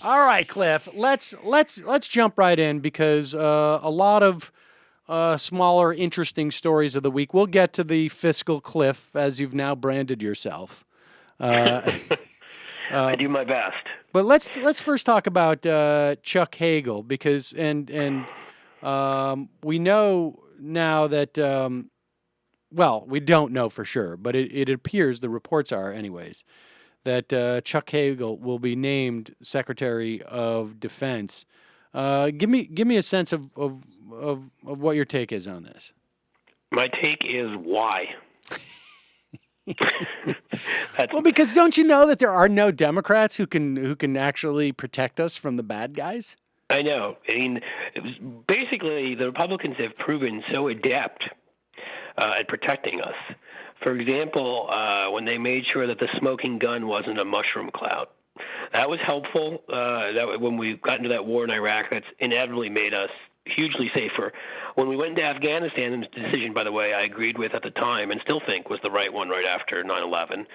All right, Cliff. Let's jump right in because a lot of smaller, interesting stories of the week. We'll get to the fiscal cliff as you've now branded yourself. Uh, I do my best. but let's first talk about Chuck Hagel because we know now that well, we don't know for sure, but it appears the reports are anyways that Chuck Hagel will be named Secretary of Defense. Give me a sense of what your take is on this. My take is why. Well, because don't you know that there are no Democrats who can actually protect us from the bad guys? I know. I mean, basically, the Republicans have proven so adept at protecting us. For example, when they made sure that the smoking gun wasn't a mushroom cloud. That was helpful. When we got into that war in Iraq, that's inevitably made us hugely safer. When we went into Afghanistan, and the decision, by the way, I agreed with at the time and still think was the right one right after 9/11.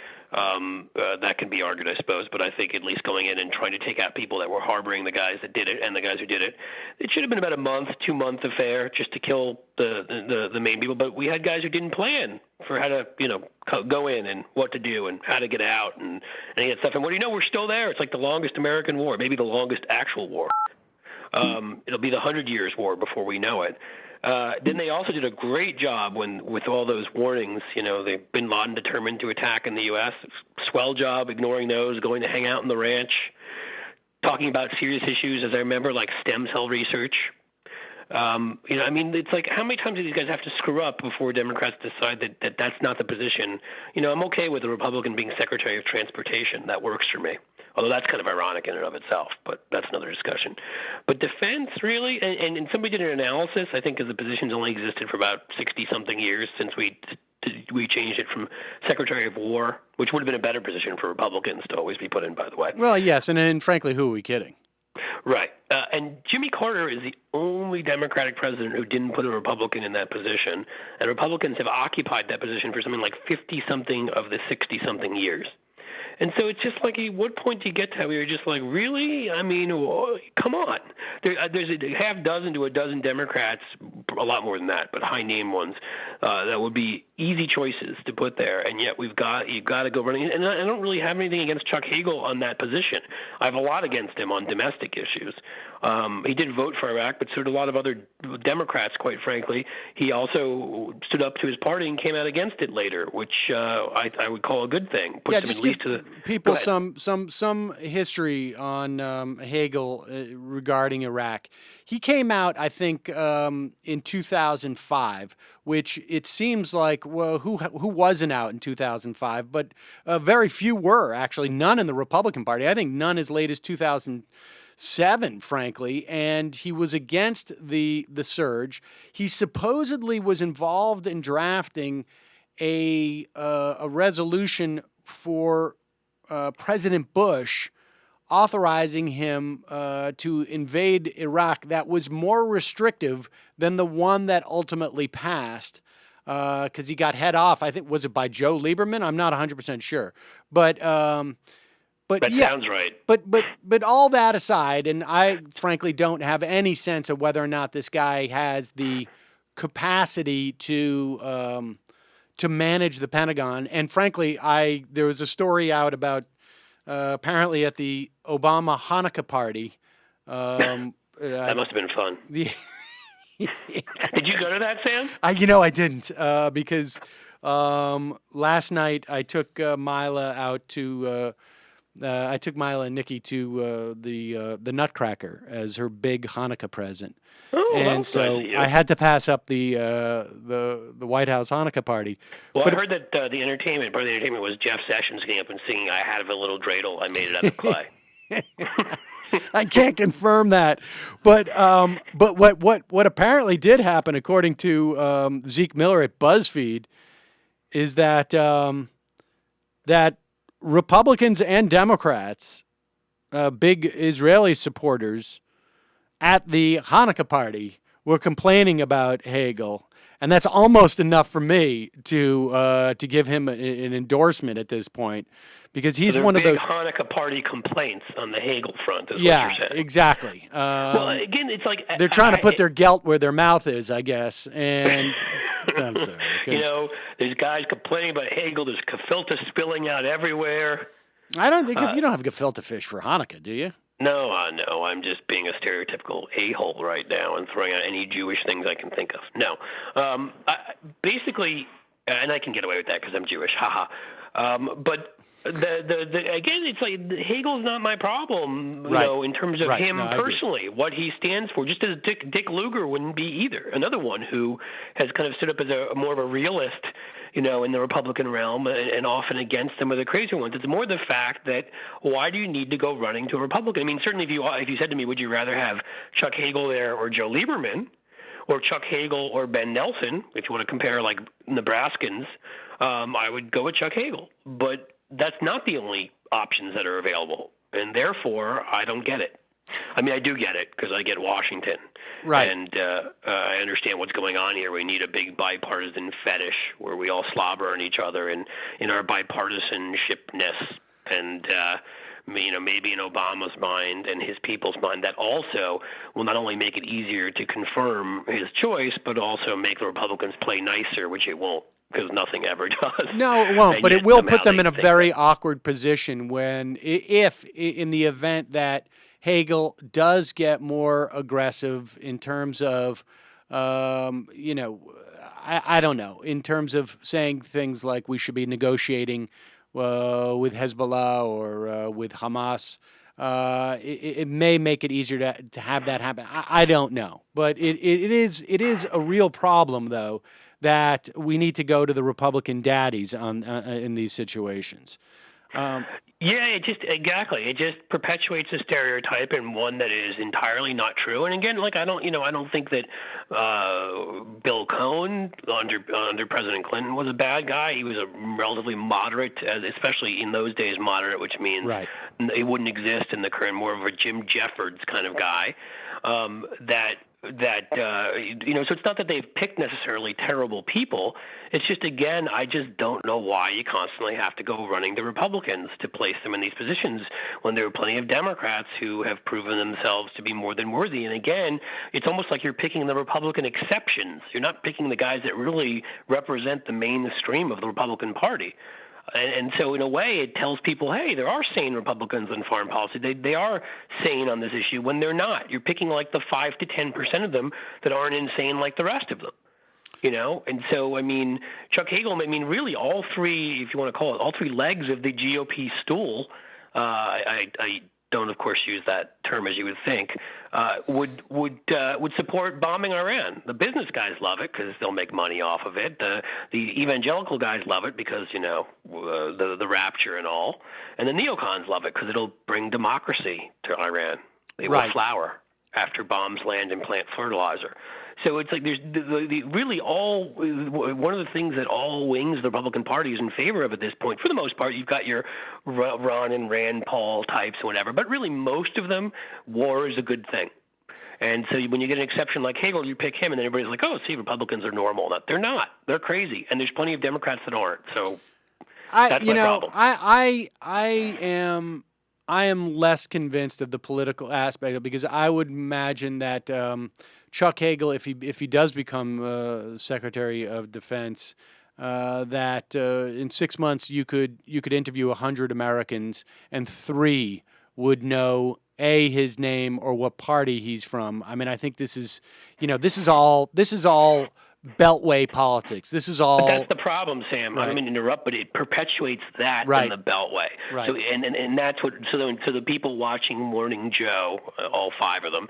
That can be argued, I suppose, but I think at least going in and trying to take out people that were harboring the guys that did it and the guys who did it, it should have been about a month, 2-month affair just to kill the main people. But we had guys who didn't plan for how to, go in and what to do and how to get out and any of that stuff. And what do you know? We're still there. It's like the longest American war, maybe the longest actual war. It'll be the 100 Years' War before we know it. Then they also did a great job with all those warnings. Bin Laden determined to attack in the U.S. Swell job ignoring those, going to hang out in the ranch, talking about serious issues, as I remember, like stem cell research. It's like how many times do these guys have to screw up before Democrats decide that that's not the position? I'm okay with a Republican being Secretary of Transportation. That works for me. Although that's kind of ironic in and of itself, but that's another discussion. But defense, really, and somebody did an analysis, I think, because the position's only existed for about 60-something years since we changed it from Secretary of War, which would have been a better position for Republicans to always be put in, by the way. Well, yes, and frankly, who are we kidding? Right. And Jimmy Carter is the only Democratic president who didn't put a Republican in that position, and Republicans have occupied that position for something like 50-something of the 60-something years. And so it's just like, at what point do you get to where you're just like, really? I mean, come on. There's a half dozen to a dozen Democrats, a lot more than that, but high-name ones, that would be easy choices to put there. And yet you've got to go running. And I don't really have anything against Chuck Hagel on that position. I have a lot against him on domestic issues. He did vote for Iraq, but so did a lot of other Democrats, quite frankly. He also stood up to his party and came out against it later, which I would call a good thing. Puts him at least to the people some history on Hagel regarding Iraq. He came out, I think, in 2005, which it seems like, well, who wasn't out in 2005? But very few were, actually. None in the Republican Party. I think none as late as 2007, frankly. And he was against the surge. He supposedly was involved in drafting a resolution for President Bush authorizing him to invade Iraq that was more restrictive than the one that ultimately passed because he got head off. I think, was it by Joe Lieberman? I'm not 100% sure. But that sounds right. But all that aside, and I frankly don't have any sense of whether or not this guy has the capacity to manage the Pentagon. And frankly, there was a story out about apparently at the Obama Hanukkah party. That must have been fun. Yes. Did you go to that, Sam? I didn't because last night I took Mila out to. I took Mila and Nikki to the Nutcracker as her big Hanukkah present. Oh, and so nice. I had to pass up the White House Hanukkah party. Well, I heard that part of the entertainment was Jeff Sessions getting up and singing "I Had a Little Dreidel, I Made It Out of Clay." I can't confirm that, but what apparently did happen, according to Zeke Miller at BuzzFeed, is that that Republicans and Democrats, big Israeli supporters, at the Hanukkah party were complaining about Hagel, and that's almost enough for me to give him an endorsement at this point, because he's so one of big those. Hanukkah party complaints on the Hagel front, is what Yeah, you're saying. exactly. Well, again, it's like They're trying to put their gelt where their mouth is, I guess. And I'm sorry. There's guys complaining about Hagel. There's gefilte spilling out everywhere. I don't think you don't have gefilte fish for Hanukkah, do you? No, no. I'm just being a stereotypical a-hole right now and throwing out any Jewish things I can think of. No. Basically, and I can get away with that because I'm Jewish, haha. But again, it's like Hagel's not my problem, in terms of him personally, what he stands for. Just as Dick Lugar wouldn't be either. Another one who has kind of stood up as more of a realist, in the Republican realm, and often against some of the crazier ones. It's more the fact that why do you need to go running to a Republican? I mean, certainly if you said to me, would you rather have Chuck Hagel there or Joe Lieberman, or Chuck Hagel or Ben Nelson, if you want to compare like Nebraskans, I would go with Chuck Hagel. But that's not the only options that are available, and therefore I don't get it. I mean, I do get it because I get Washington, right? And I understand what's going on here. We need a big bipartisan fetish where we all slobber on each other in our bipartisanshipness, and maybe in Obama's mind and his people's mind, that also will not only make it easier to confirm his choice, but also make the Republicans play nicer, which it won't. Because nothing ever does. No, it won't. But it will put them in a very awkward position if in the event that Hagel does get more aggressive in terms of, I don't know, in terms of saying things like we should be negotiating with Hezbollah or with Hamas. It may make it easier to have that happen. I don't know, but it is a real problem though, that we need to go to the Republican daddies in these situations. It just perpetuates a stereotype, and one that is entirely not true. And again, I don't think that Bill Cohen under President Clinton was a bad guy. He was a relatively moderate, especially in those days, moderate, which means it wouldn't exist in the current, more of a Jim Jeffords kind of guy. So it's not that they've picked necessarily terrible people. It's just, again, I just don't know why you constantly have to go running to Republicans to place them in these positions when there are plenty of Democrats who have proven themselves to be more than worthy. And again, it's almost like you're picking the Republican exceptions. You're not picking the guys that really represent the mainstream of the Republican Party. And so, in a way, it tells people, hey, there are sane Republicans in foreign policy. They are sane on this issue when they're not. You're picking like the 5 to 10% of them that aren't insane like the rest of them. And so, I mean, Chuck Hagel, really all three, if you want to call it, all three legs of the GOP stool, I don't, of course, use that term as you would think, would support bombing Iran. The business guys love it because they'll make money off of it. The evangelical guys love it because, the rapture and all. And the neocons love it because it'll bring democracy to Iran. They will flower after bombs land and plant fertilizer. So it's like there's really one of the things that all wings of the Republican Party is in favor of at this point. For the most part, you've got your Ron and Rand Paul types or whatever, but really most of them, war is a good thing. And so when you get an exception like Hagel, you pick him, and then everybody's like, oh, see, Republicans are normal. They're not. They're crazy. And there's plenty of Democrats that aren't. So that's my problem. I am less convinced of the political aspect of it, because I would imagine that Chuck Hagel, if he does become Secretary of Defense, that in 6 months you could interview 100 Americans and 3 would know his name or what party he's from. I mean, I think this is all Beltway politics. This is all. But that's the problem, Sam. I don't mean to interrupt, but it perpetuates that in the Beltway. Right. So, and that's what. So the people watching Morning Joe, all 5 of them.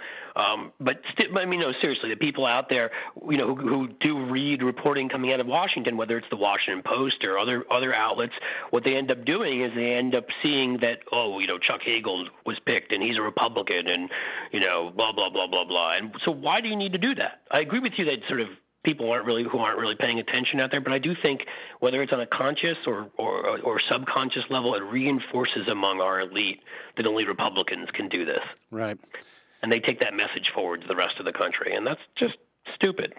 No, seriously, the people out there, who do read reporting coming out of Washington, whether it's the Washington Post or other outlets, what they end up doing is they end up seeing that, Chuck Hagel was picked and he's a Republican and, blah, blah, blah, blah, blah. And so why do you need to do that? I agree with you that sort of people who aren't really paying attention out there, but I do think whether it's on a conscious or subconscious level, it reinforces among our elite that only Republicans can do this. Right. And they take that message forward to the rest of the country, and that's just stupid.